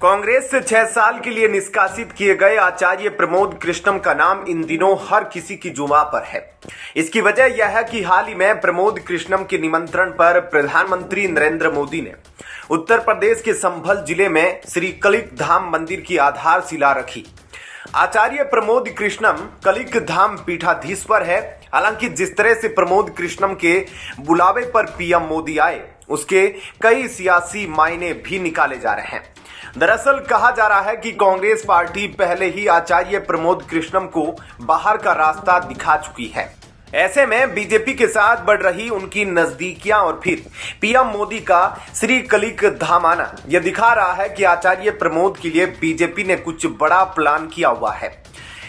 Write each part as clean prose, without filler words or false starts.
कांग्रेस से 6 साल के लिए निष्कासित किए गए आचार्य प्रमोद कृष्णम का नाम इन दिनों हर किसी की जुबां पर है। इसकी वजह यह है कि हाल ही में प्रमोद कृष्णम के निमंत्रण पर प्रधानमंत्री नरेंद्र मोदी ने उत्तर प्रदेश के संभल जिले में श्री कलिक धाम मंदिर की आधारशिला रखी। आचार्य प्रमोद कृष्णम कलिक धाम पीठाधीश्वर है। हालांकि जिस तरह से प्रमोद कृष्णम के बुलावे पर पीएम मोदी आए, उसके कई सियासी मायने भी निकाले जा रहे हैं। दरअसल कहा जा रहा है कि कांग्रेस पार्टी पहले ही आचार्य प्रमोद कृष्णम को बाहर का रास्ता दिखा चुकी है। ऐसे में बीजेपी के साथ बढ़ रही उनकी नजदीकियां और फिर पीएम मोदी का श्री कलिक धाम आना यह दिखा रहा है कि आचार्य प्रमोद के लिए बीजेपी ने कुछ बड़ा प्लान किया हुआ है।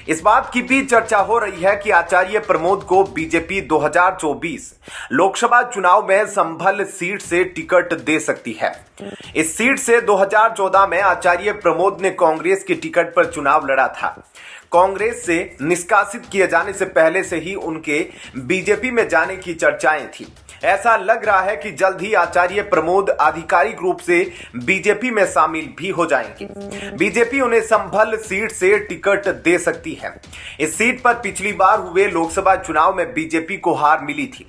इस बात की भी चर्चा हो रही है कि आचार्य प्रमोद को बीजेपी 2024 लोकसभा चुनाव में संभल सीट से टिकट दे सकती है। इस सीट से 2014 में आचार्य प्रमोद ने कांग्रेस के टिकट पर चुनाव लड़ा था। कांग्रेस से निष्कासित किए जाने से पहले से ही उनके बीजेपी में जाने की चर्चाएं थी। ऐसा लग रहा है कि जल्द ही आचार्य प्रमोद आधिकारिक रूप से बीजेपी में शामिल भी हो जाएंगे। बीजेपी उन्हें संभल सीट से टिकट दे सकती है। इस सीट पर पिछली बार हुए लोकसभा चुनाव में बीजेपी को हार मिली थी।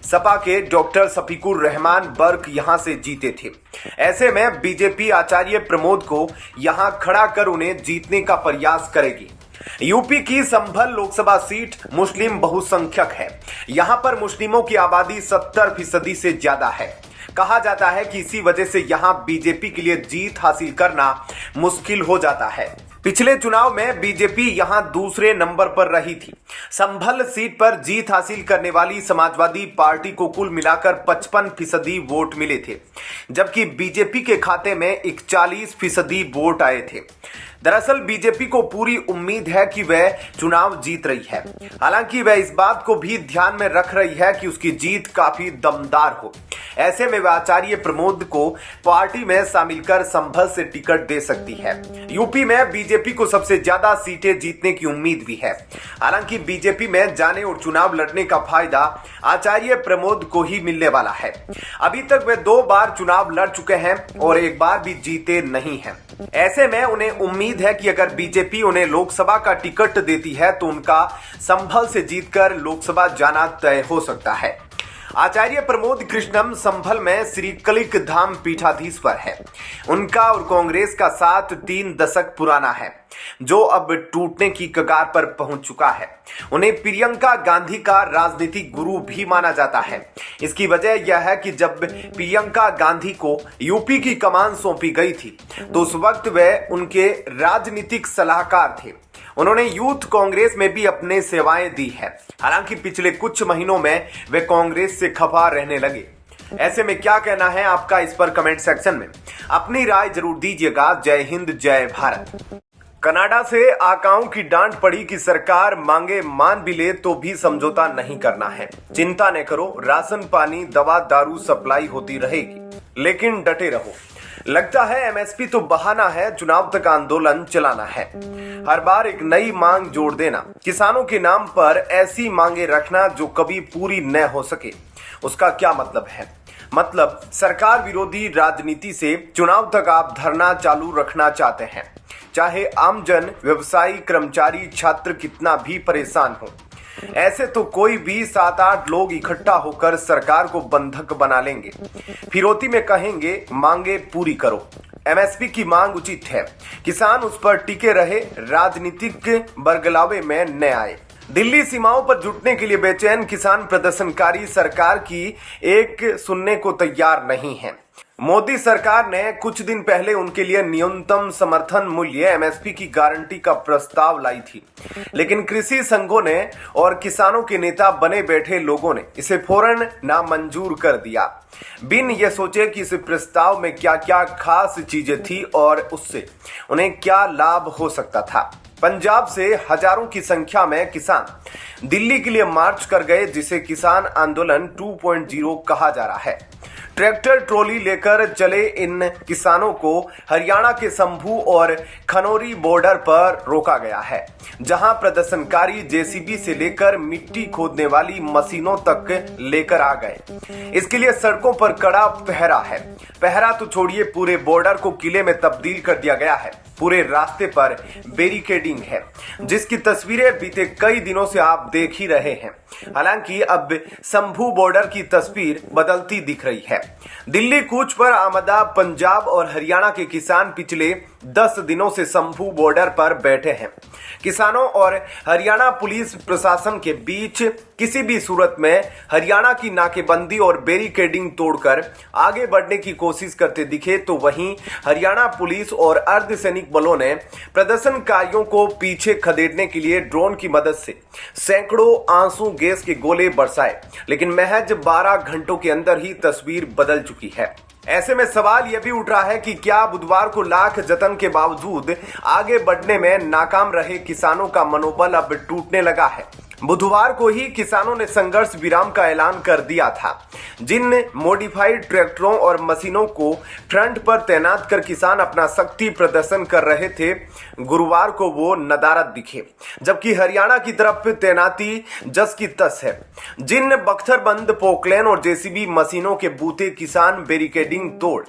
सपा के डॉक्टर शफीकुर रहमान बर्क यहां से जीते थे। ऐसे में बीजेपी आचार्य प्रमोद को यहां खड़ा कर उन्हें जीतने का प्रयास करेगी। यूपी की संभल लोकसभा सीट मुस्लिम बहुसंख्यक है। यहां पर मुस्लिमों की आबादी 70% से ज्यादा है। कहा जाता है कि इसी वजह से यहां बीजेपी के लिए जीत हासिल करना मुश्किल हो जाता है। पिछले चुनाव में बीजेपी यहां दूसरे नंबर पर रही थी। संभल सीट पर जीत हासिल करने वाली समाजवादी पार्टी को कुल मिलाकर 55% वोट मिले थे, जबकि बीजेपी के खाते में 41% वोट आए थे। दरअसल बीजेपी को पूरी उम्मीद है कि वह चुनाव जीत रही है। हालांकि वह इस बात को भी ध्यान में रख रही है कि उसकी जीत काफी दमदार हो। ऐसे में वह आचार्य प्रमोद को पार्टी में शामिल कर संभल से टिकट दे सकती है। यूपी में बीजेपी को सबसे ज्यादा सीटें जीतने की उम्मीद भी है। हालांकि बीजेपी में जाने और चुनाव लड़ने का फायदा आचार्य प्रमोद को ही मिलने वाला है। अभी तक वे 2 बार चुनाव लड़ चुके हैं और एक बार भी जीते नहीं हैं। ऐसे में उन्हें उम्मीद है कि अगर बीजेपी उन्हें लोकसभा का टिकट देती है तो उनका संभल से जीतकर लोकसभा जाना तय हो सकता है। आचार्य प्रमोद कृष्णम संभल में श्री कलिक धाम पीठाधीश्वर है। उनका और कांग्रेस का साथ 3 दशक पुराना है, जो अब टूटने की कगार पर पहुंच चुका है। उन्हें प्रियंका गांधी का राजनीतिक गुरु भी माना जाता है। इसकी वजह यह है कि जब प्रियंका गांधी को यूपी की कमान सौंपी गई थी तो उस वक्त वह उनके राजनीतिक सलाहकार थे। उन्होंने यूथ कांग्रेस में भी अपने सेवाएं दी है। हालांकि पिछले कुछ महीनों में वे कांग्रेस से खफा रहने लगे। ऐसे में क्या कहना है आपका, इस पर कमेंट सेक्शन में अपनी राय जरूर दीजिएगा। जय हिंद, जय भारत। कनाडा से आकाओं की डांट पड़ी कि सरकार मांगे मान भी ले तो भी समझौता नहीं करना है। चिंता न करो, राशन पानी दवा दारू सप्लाई होती रहेगी, लेकिन डटे रहो। लगता है एमएसपी तो बहाना है, चुनाव तक आंदोलन चलाना है। हर बार एक नई मांग जोड़ देना, किसानों के नाम पर ऐसी मांगे रखना जो कभी पूरी न हो सके, उसका क्या मतलब है? मतलब सरकार विरोधी राजनीति से चुनाव तक आप धरना चालू रखना चाहते हैं, चाहे आमजन, व्यवसायी, कर्मचारी, छात्र कितना भी परेशान हो। ऐसे तो कोई भी 7-8 लोग इकट्ठा होकर सरकार को बंधक बना लेंगे। फिरौती में कहेंगे मांगे पूरी करो। एमएसपी की मांग उचित है, किसान उस पर टिके रहे, राजनीतिक बरगलावे में न आए। दिल्ली सीमाओं पर जुटने के लिए बेचैन किसान प्रदर्शनकारी सरकार की एक सुनने को तैयार नहीं है। मोदी सरकार ने कुछ दिन पहले उनके लिए न्यूनतम समर्थन मूल्य एमएसपी की गारंटी का प्रस्ताव लाई थी, लेकिन कृषि संघों ने और किसानों के नेता बने बैठे लोगों ने इसे फौरन नामंजूर कर दिया, बिन ये सोचे कि इस प्रस्ताव में क्या क्या खास चीजें थी और उससे उन्हें क्या लाभ हो सकता था। पंजाब से हजारों की संख्या में किसान दिल्ली के लिए मार्च कर गए, जिसे किसान आंदोलन 2.0 कहा जा रहा है। ट्रैक्टर ट्रॉली लेकर चले इन किसानों को हरियाणा के संभू और खनौरी बॉर्डर पर रोका गया है, जहां प्रदर्शनकारी जेसीबी से लेकर मिट्टी खोदने वाली मशीनों तक लेकर आ गए। इसके लिए सड़कों पर कड़ा पहरा है। पहरा तो छोड़िए, पूरे बॉर्डर को किले में तब्दील कर दिया गया है। पूरे रास्ते पर बैरिकेडिंग है, जिसकी तस्वीरें बीते कई दिनों से आप देख ही रहे हैं। हालांकि अब संभू बॉर्डर की तस्वीर बदलती दिख रही है। दिल्ली कूच पर आमदा पंजाब और हरियाणा के किसान पिछले 10 दिनों से संभू बॉर्डर पर बैठे हैं। किसानों और हरियाणा पुलिस प्रशासन के बीच किसी भी सूरत में हरियाणा की नाकेबंदी और बैरिकेडिंग तोड़कर आगे बढ़ने की कोशिश करते दिखे, तो वहीं हरियाणा पुलिस और अर्धसैनिक बलों ने प्रदर्शनकारियों को पीछे खदेड़ने के लिए ड्रोन की मदद से सैकड़ों आंसू गैस के गोले बरसाए, लेकिन महज 12 घंटों के अंदर ही तस्वीर बदल चुकी है। ऐसे में सवाल यह भी उठ रहा है कि क्या बुधवार को लाख जतन के बावजूद आगे बढ़ने में नाकाम रहे किसानों का मनोबल अब टूटने लगा है। बुधवार को ही किसानों ने संघर्ष विराम का ऐलान कर दिया था। जिन मॉडिफाइड ट्रैक्टरों और मशीनों को फ्रंट पर तैनात कर किसान अपना शक्ति प्रदर्शन कर रहे थे, गुरुवार को वो नदारद दिखे, जबकि हरियाणा की तरफ तैनाती जस की तस है। जिन बख्तरबंद पोकलैन और जेसीबी मशीनों के बूते किसान बैरिकेडिंग तोड़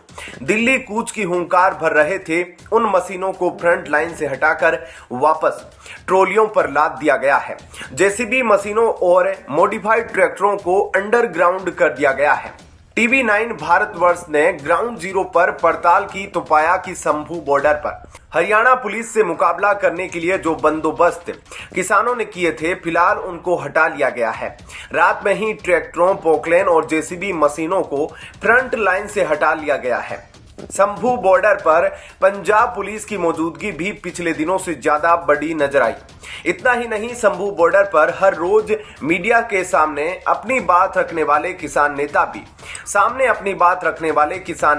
दिल्ली कूच की हुंकार भर रहे थे, उन मशीनों को फ्रंट लाइन से हटाकर वापस ट्रॉलियों पर लाद दिया गया है। जेसीबी मशीनों और मॉडिफाइड ट्रैक्टरों को अंडरग्राउंड कर दिया गया है। TV9 भारतवर्ष ने ग्राउंड जीरो पर पड़ताल की तो पाया कि संभू बॉर्डर पर हरियाणा पुलिस से मुकाबला करने के लिए जो बंदोबस्त किसानों ने किए थे, फिलहाल उनको हटा लिया गया है। रात में ही ट्रैक्टरों, पोकलैन और जेसीबी मशीनों को फ्रंट लाइन से हटा लिया गया है। संभू बॉर्डर पर पंजाब पुलिस की मौजूदगी भी पिछले दिनों से ज्यादा बड़ी नजर आई। इतना ही नहीं, संभू बॉर्डर पर हर रोज मीडिया के सामने अपनी बात रखने वाले किसान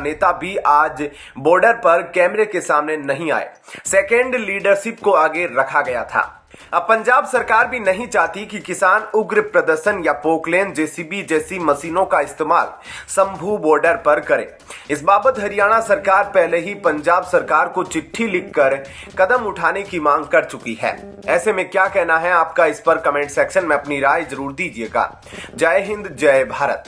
नेता भी आज बॉर्डर पर कैमरे के सामने नहीं आए। सेकेंड लीडरशिप को आगे रखा गया था। अब पंजाब सरकार भी नहीं चाहती कि किसान उग्र प्रदर्शन या पोकलैन, जेसीबी जैसी मशीनों का इस्तेमाल संभू बॉर्डर पर करें। इस बाबत हरियाणा सरकार पहले ही पंजाब सरकार को चिट्ठी लिखकर कदम उठाने की मांग कर चुकी है। ऐसे में क्या कहना है आपका, इस पर कमेंट सेक्शन में अपनी राय जरूर दीजिएगा। जय हिंद, जय भारत।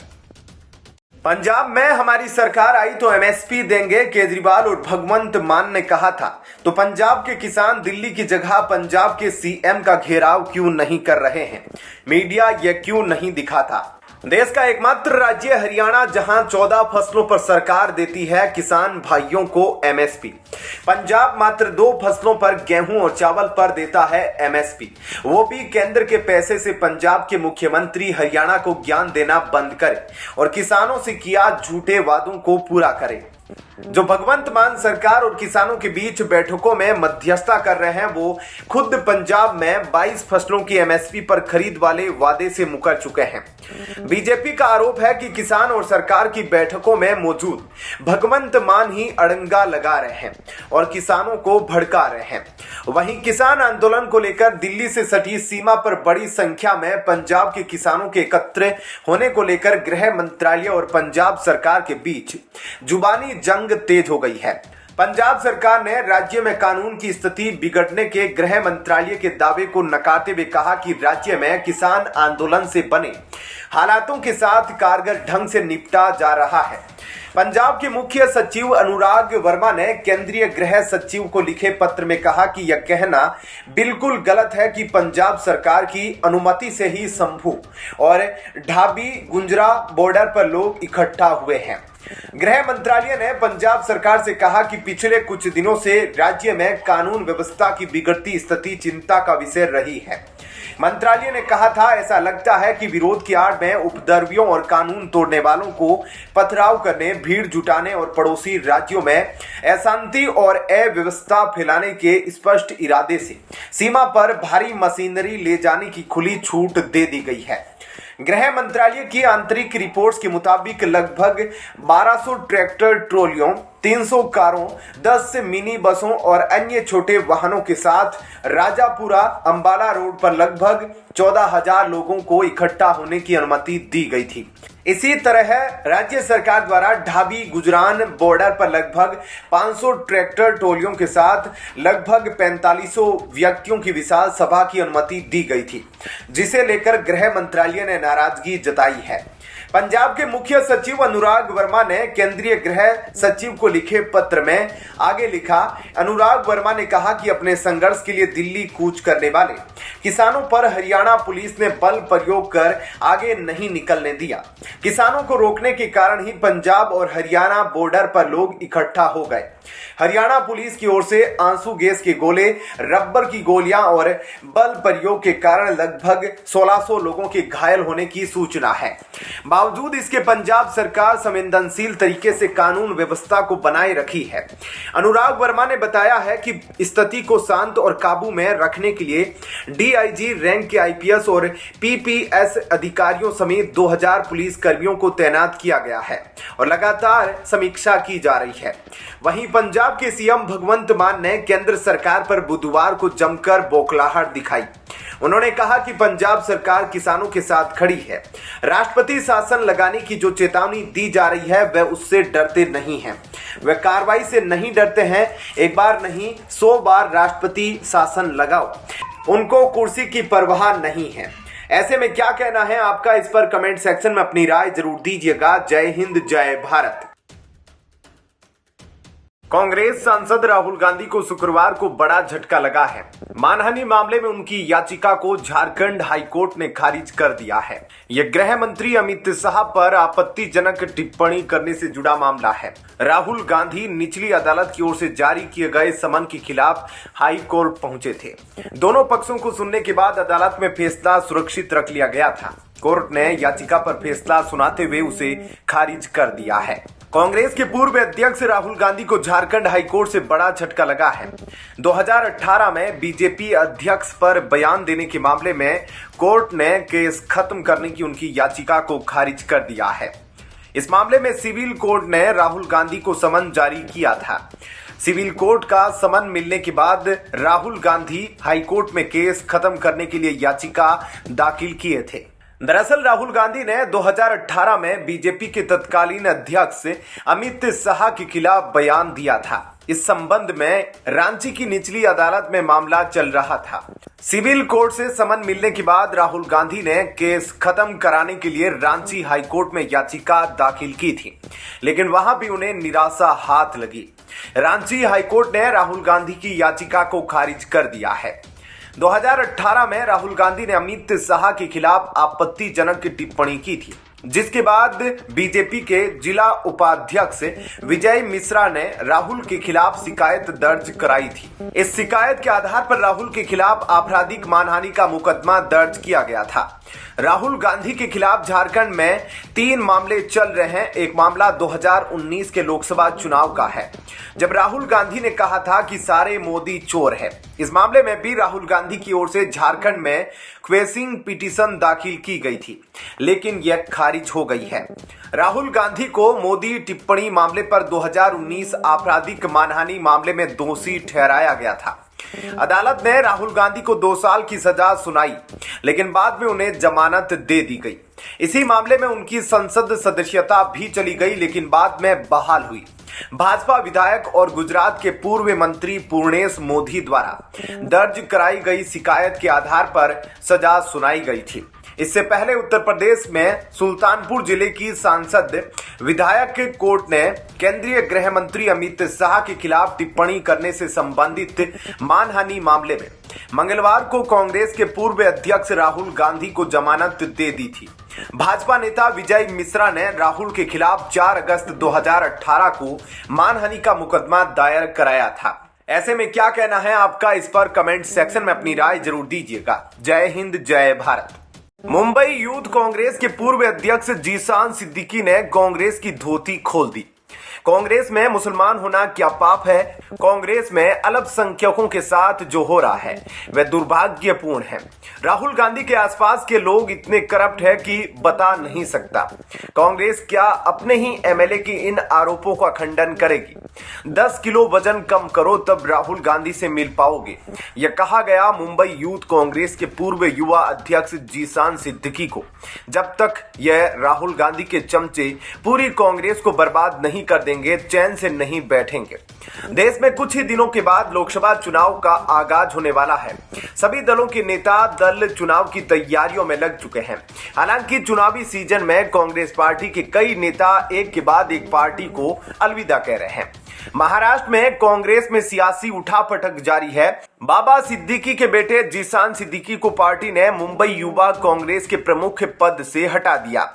पंजाब में हमारी सरकार आई तो MSP देंगे, केजरीवाल और भगवंत मान ने कहा था, तो पंजाब के किसान दिल्ली की जगह पंजाब के CM का घेराव क्यों नहीं कर रहे हैं? मीडिया यह क्यों नहीं दिखाता? देश का एकमात्र राज्य हरियाणा, जहां 14 फसलों पर सरकार देती है किसान भाइयों को MSP। पंजाब मात्र 2 फसलों पर, गेहूं और चावल पर देता है MSP, वो भी केंद्र के पैसे से। पंजाब के मुख्यमंत्री हरियाणा को ज्ञान देना बंद करें और किसानों से किया झूठे वादों को पूरा करें। जो भगवंत मान सरकार और किसानों के बीच बैठकों में मध्यस्थता कर रहे हैं, वो खुद पंजाब में 22 फसलों की MSP पर खरीद वाले वादे से मुकर चुके हैं। बीजेपी का आरोप है कि किसान और सरकार की बैठकों में मौजूद भगवंत मान ही अड़ंगा लगा रहे हैं और किसानों को भड़का रहे हैं। वहीं किसान आंदोलन को लेकर दिल्ली से सटी सीमा पर बड़ी संख्या में पंजाब के किसानों के एकत्र होने को लेकर गृह मंत्रालय और पंजाब सरकार के बीच जुबानी जंग तेज हो गई है। पंजाब सरकार ने राज्य में कानून की स्थिति बिगड़ने के गृह मंत्रालय के दावे को नकारते हुए कहा कि राज्य में किसान आंदोलन से बने हालातों के साथ कारगर ढंग से निपटा जा रहा है। पंजाब के मुख्य सचिव अनुराग वर्मा ने केंद्रीय गृह सचिव को लिखे पत्र में कहा कि यह कहना बिल्कुल गलत है कि पंजाब सरकार की अनुमति से ही संभू और ढाबी गुंजरा बॉर्डर पर लोग इकट्ठा हुए हैं। गृह मंत्रालय ने पंजाब सरकार से कहा कि पिछले कुछ दिनों से राज्य में कानून व्यवस्था की बिगड़ती स्थिति चिंता का विषय रही है। मंत्रालय ने कहा था, ऐसा लगता है कि विरोध की आड़ में उपद्रवियों और कानून तोड़ने वालों को पथराव करने, भीड़ जुटाने और पड़ोसी राज्यों में अशांति और अव्यवस्था फैलाने के स्पष्ट इरादे से सीमा पर भारी मशीनरी ले जाने की खुली छूट दे दी गई है। गृह मंत्रालय की आंतरिक रिपोर्ट्स के मुताबिक लगभग 1200 ट्रैक्टर ट्रॉलियों, 300 कारों, 10 मिनी बसों और अन्य छोटे वाहनों के साथ राजापुरा अंबाला रोड पर लगभग 14,000 लोगों को इकट्ठा होने की अनुमति दी गई थी। इसी तरह राज्य सरकार द्वारा ढाबी गुजरान बॉर्डर पर लगभग 500 ट्रैक्टर ट्रॉलियों के साथ लगभग 4500 व्यक्तियों की विशाल सभा की अनुमति दी गई थी, जिसे लेकर गृह मंत्रालय ने नाराजगी जताई है। पंजाब के मुख्य सचिव अनुराग वर्मा ने केंद्रीय गृह सचिव को लिखे पत्र में आगे लिखा। अनुराग वर्मा ने कहा कि अपने संघर्ष के लिए दिल्ली कूच करने वाले किसानों पर हरियाणा पुलिस ने बल प्रयोग कर आगे नहीं निकलने दिया। किसानों को रोकने के कारण ही पंजाब और हरियाणा बॉर्डर पर लोग इकट्ठा हो गए। हरियाणा पुलिस की ओर से आंसू गैस के गोले, रबर की गोलियां और बल प्रयोग के कारण लगभग 1600 लोगों के घायल होने की सूचना है। बावजूद इसके पंजाब सरकार संवेदनशील तरीके से कानून व्यवस्था को बनाए रखी है। अनुराग वर्मा ने बताया है कि स्थिति को शांत और काबू में रखने के लिए डीआईजी रैंक के आईपीएस और पीपीएस अधिकारियों समेत 2000 पुलिस कर्मियों को तैनात किया गया है और लगातार समीक्षा की जा रही है। वहीं पंजाब के सीएम भगवंत मान ने केंद्र सरकार पर बुधवार को जमकर बौखलाहट दिखाई। उन्होंने कहा कि पंजाब सरकार किसानों के साथ खड़ी है। राष्ट्रपति शासन लगाने की जो चेतावनी दी जा रही है वह उससे डरते नहीं हैं। वह कार्रवाई से नहीं डरते हैं। एक बार नहीं 100 बार राष्ट्रपति शासन लगाओ, उनको कुर्सी की परवाह नहीं है। ऐसे में क्या कहना है आपका, इस पर कमेंट सेक्शन में अपनी राय जरूर दीजिएगा। जय हिंद, जय भारत। कांग्रेस सांसद राहुल गांधी को शुक्रवार को बड़ा झटका लगा है। मानहानि मामले में उनकी याचिका को झारखंड हाईकोर्ट ने खारिज कर दिया है। यह गृह मंत्री अमित शाह पर आपत्तिजनक टिप्पणी करने से जुड़ा मामला है। राहुल गांधी निचली अदालत की ओर से जारी किए गए समन के खिलाफ हाई कोर्ट पहुंचे थे। दोनों पक्षों को सुनने के बाद अदालत में फैसला सुरक्षित रख लिया गया था। कोर्ट ने याचिका पर फैसला सुनाते हुए उसे खारिज कर दिया है। कांग्रेस के पूर्व अध्यक्ष राहुल गांधी को झारखंड हाईकोर्ट से बड़ा झटका लगा है। 2018 में बीजेपी अध्यक्ष पर बयान देने के मामले में कोर्ट ने केस खत्म करने की उनकी याचिका को खारिज कर दिया है। इस मामले में सिविल कोर्ट ने राहुल गांधी को समन जारी किया था। सिविल कोर्ट का समन मिलने के बाद राहुल गांधी हाईकोर्ट में केस खत्म करने के लिए याचिका दाखिल किए थे। दरअसल राहुल गांधी ने 2018 में बीजेपी के तत्कालीन अध्यक्ष अमित शाह के खिलाफ बयान दिया था। इस संबंध में रांची की निचली अदालत में मामला चल रहा था। सिविल कोर्ट से समन मिलने के बाद राहुल गांधी ने केस खत्म कराने के लिए रांची हाईकोर्ट में याचिका दाखिल की थी, लेकिन वहां भी उन्हें निराशा हाथ लगी। रांची हाईकोर्ट ने राहुल गांधी की याचिका को खारिज कर दिया है। 2018 में राहुल गांधी ने अमित शाह के खिलाफ आपत्तिजनक टिप्पणी की थी, जिसके बाद बीजेपी के जिला उपाध्यक्ष विजय मिश्रा ने राहुल के खिलाफ शिकायत दर्ज कराई थी। इस शिकायत के आधार पर राहुल के खिलाफ आपराधिक मानहानि का मुकदमा दर्ज किया गया था। राहुल गांधी के खिलाफ झारखंड में 3 मामले चल रहे हैं। एक मामला 2019 के लोकसभा चुनाव का है, जब राहुल गांधी ने कहा था कि सारे मोदी चोर है। इस मामले में भी राहुल गांधी की ओर से झारखंड में क्वेशिंग पिटीशन दाखिल की गई थी, लेकिन यह खारिज हो गई है। राहुल गांधी को मोदी टिप्पणी मामले पर 2019 आपराधिक मानहानि मामले में दोषी ठहराया गया था। अदालत ने राहुल गांधी को 2 साल की सजा सुनाई, लेकिन बाद में उन्हें जमानत दे दी गई। इसी मामले में उनकी संसद सदस्यता भी चली गई, लेकिन बाद में बहाल हुई। भाजपा विधायक और गुजरात के पूर्व मंत्री पूर्णेश मोदी द्वारा दर्ज कराई गई शिकायत के आधार पर सजा सुनाई गई थी। इससे पहले उत्तर प्रदेश में सुल्तानपुर जिले की सांसद विधायक कोर्ट ने केंद्रीय गृह मंत्री अमित शाह के खिलाफ टिप्पणी करने से संबंधित मानहानि मामले में मंगलवार को कांग्रेस के पूर्व अध्यक्ष राहुल गांधी को जमानत दे दी थी। भाजपा नेता विजय मिश्रा ने राहुल के खिलाफ 4 अगस्त 2018 को मानहानि का मुकदमा दायर कराया था। ऐसे में क्या कहना है आपका, इस पर कमेंट सेक्शन में अपनी राय जरूर दीजिएगा। जय हिंद, जय भारत। मुंबई यूथ कांग्रेस के पूर्व अध्यक्ष जीशान सिद्दीकी ने कांग्रेस की धोती खोल दी। कांग्रेस में मुसलमान होना क्या पाप है? कांग्रेस में अल्पसंख्यकों के साथ जो हो रहा है वह दुर्भाग्यपूर्ण है। राहुल गांधी के आसपास के लोग इतने करप्ट है कि बता नहीं सकता। कांग्रेस क्या अपने ही एमएलए के इन आरोपों का खंडन करेगी? 10 किलो वजन कम करो तब राहुल गांधी से मिल पाओगे, यह कहा गया मुंबई यूथ कांग्रेस के पूर्व युवा अध्यक्ष जीशान सिद्दीकी को। जब तक यह राहुल गांधी के चमचे पूरी कांग्रेस को बर्बाद नहीं कर देंगे, चैन से नहीं बैठेंगे। देश में कुछ ही दिनों के बाद लोकसभा चुनाव का आगाज होने वाला है। सभी दलों के नेता दल चुनाव की तैयारियों में लग चुके हैं। हालांकि चुनावी सीजन में कांग्रेस पार्टी के कई नेता एक के बाद एक पार्टी को अलविदा कह रहे हैं। महाराष्ट्र में कांग्रेस में सियासी उठापटक जारी है। बाबा सिद्दीकी के बेटे जीशान सिद्दीकी को पार्टी ने मुंबई युवा कांग्रेस के प्रमुख पद से हटा दिया।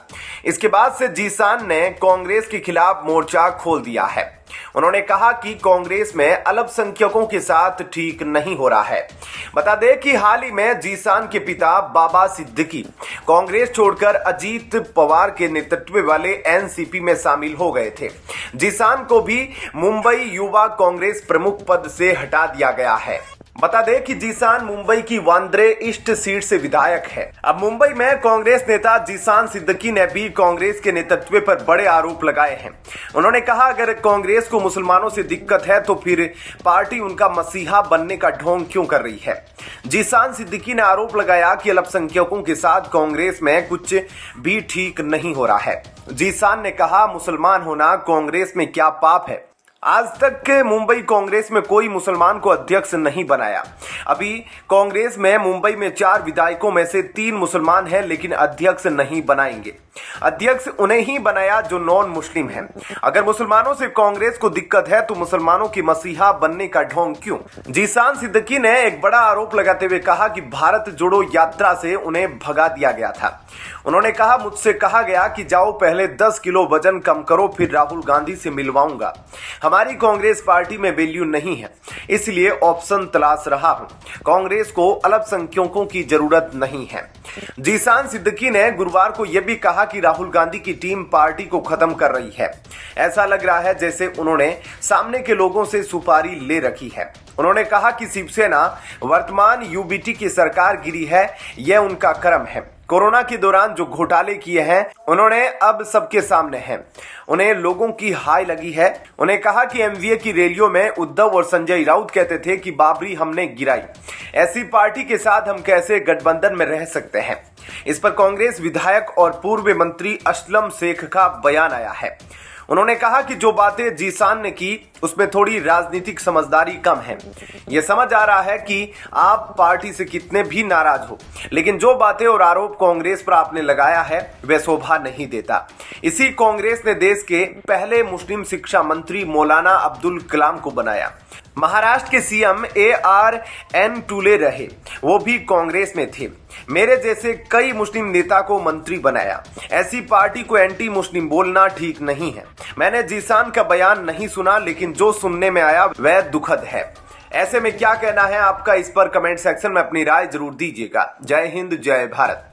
इसके बाद से जीशान ने कांग्रेस के खिलाफ मोर्चा खोल दिया है। उन्होंने कहा कि कांग्रेस में अल्पसंख्यकों के साथ ठीक नहीं हो रहा है। बता दें कि हाल ही में जीशान के पिता बाबा सिद्दीकी कांग्रेस छोड़कर अजीत पवार के नेतृत्व वाले एनसीपी में शामिल हो गए थे। जीशान को भी मुंबई युवा कांग्रेस प्रमुख पद से हटा दिया गया है। बता दें कि जीशान मुंबई की वांद्रे ईस्ट सीट से विधायक है। अब मुंबई में कांग्रेस नेता जीशान सिद्दीकी ने भी कांग्रेस के नेतृत्व पर बड़े आरोप लगाए हैं। उन्होंने कहा, अगर कांग्रेस को मुसलमानों से दिक्कत है तो फिर पार्टी उनका मसीहा बनने का ढोंग क्यों कर रही है? जीशान सिद्दीकी ने आरोप लगाया कि अल्पसंख्यकों के साथ कांग्रेस में कुछ भी ठीक नहीं हो रहा है। जीशान ने कहा, मुसलमान होना कांग्रेस में क्या पाप है? आज तक मुंबई कांग्रेस में कोई मुसलमान को अध्यक्ष नहीं बनाया। अभी कांग्रेस में मुंबई में 4 विधायकों में से 3 मुसलमान हैं, लेकिन अध्यक्ष नहीं बनाएंगे। अध्यक्ष उन्हें ही बनाया जो नॉन मुस्लिम हैं। अगर मुसलमानों से कांग्रेस को दिक्कत है तो मुसलमानों की मसीहा बनने का ढोंग क्यों? जीशान सिद्दीकी ने एक बड़ा आरोप लगाते हुए कहा कि भारत जोड़ो यात्रा से उन्हें भगा दिया गया था। उन्होंने कहा, मुझसे कहा गया कि जाओ पहले 10 किलो वजन कम करो, फिर राहुल गांधी से मिलवाऊंगा। हमारी कांग्रेस पार्टी में वैल्यू नहीं है, इसलिए ऑप्शन तलाश रहा हूं। कांग्रेस को अल्पसंख्यकों की जरूरत नहीं है। जीशान सिद्दीकी ने गुरुवार को यह भी कहा कि राहुल गांधी की टीम पार्टी को खत्म कर रही है। ऐसा लग रहा है जैसे उन्होंने सामने के लोगों से सुपारी ले रखी है। उन्होंने कहा कि शिवसेना वर्तमान यूबीटी की सरकार गिरी है, यह उनका कर्म है। कोरोना के दौरान जो घोटाले किए हैं उन्होंने अब सबके सामने हैं। उन्हें लोगों की हाय लगी है। उन्हें कहा कि एमवीए की रैलियों में उद्धव और संजय राउत कहते थे कि बाबरी हमने गिराई। ऐसी पार्टी के साथ हम कैसे गठबंधन में रह सकते हैं? इस पर कांग्रेस विधायक और पूर्व मंत्री असलम शेख का बयान आया है। उन्होंने कहा कि जो बातें जीशान ने की उसमें थोड़ी राजनीतिक समझदारी कम है। यह समझ आ रहा है कि आप पार्टी से कितने भी नाराज हो, लेकिन जो बातें और आरोप कांग्रेस पर आपने लगाया है वह शोभा नहीं देता। इसी कांग्रेस ने देश के पहले मुस्लिम शिक्षा मंत्री मौलाना अब्दुल कलाम को बनाया। महाराष्ट्र के सीएम ARN टूले रहे, वो भी कांग्रेस में थे। मेरे जैसे कई मुस्लिम नेता को मंत्री बनाया। ऐसी पार्टी को एंटी मुस्लिम बोलना ठीक नहीं है। मैंने जीशान का बयान नहीं सुना, लेकिन जो सुनने में आया वह दुखद है। ऐसे में क्या कहना है आपका? इस पर कमेंट सेक्शन में अपनी राय जरूर दीजिएगा। जय हिंद, जय भारत।